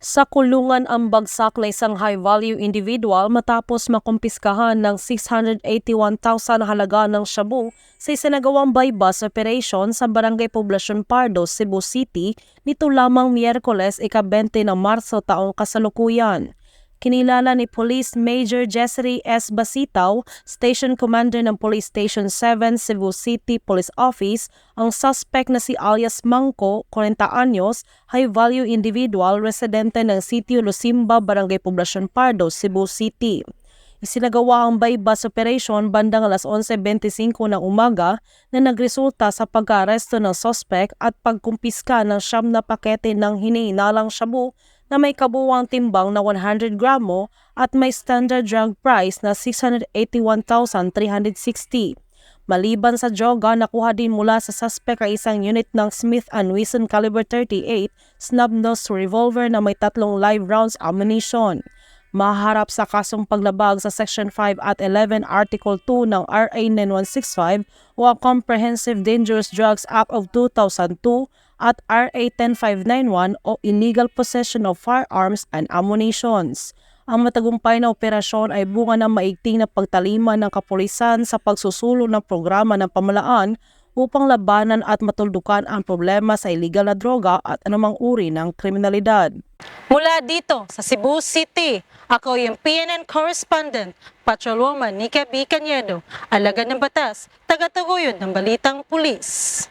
Sa kulungan ang bagsak na isang high-value individual matapos makumpiskahan ng 681,000 halaga ng shabu sa isinagawang bypass operation sa Barangay Poblacion Pardo, Cebu City nito lamang Miyerkules ika-20 ng Marso taong kasalukuyan. Kinilala ni Police Major Jessery S. Basitaw, Station Commander ng Police Station 7 Cebu City Police Office, ang suspect na si alias Mangko, 40 anyos, high-value individual residente ng Sitio Lusimba, Barangay Poblacion Pardo, Cebu City. Isinagawa ang bypass operation bandang alas 11:25 ng umaga na nagresulta sa pag-aaresto ng suspect at pagkumpiska ng 9 na pakete ng hinihinalang shabu na may kabuuang timbang na 100 gramo at may standard drug price na 681,360. Maliban sa droga, nakuha din mula sa suspect ay isang unit ng Smith & Wesson caliber 38 snub-nose revolver na may 3 live rounds ammunition. Maharap sa kasong paglabag sa Section 5 at 11 Article 2 ng RA 9165 o ang Comprehensive Dangerous Drugs Act of 2002 at RA 10591 o Illegal Possession of Firearms and Ammunitions. Ang matagumpay na operasyon ay bunga ng maigting na pagtalima ng kapulisan sa pagsusulong ng programa ng pamalaan upang labanan at matuldukan ang problema sa iligal na droga at anumang uri ng kriminalidad. Mula dito sa Cebu City, ako yung PNN correspondent, Patrolwoman Nika B. Cañedo, alagad ng batas, tagataguyod ng balitang pulis.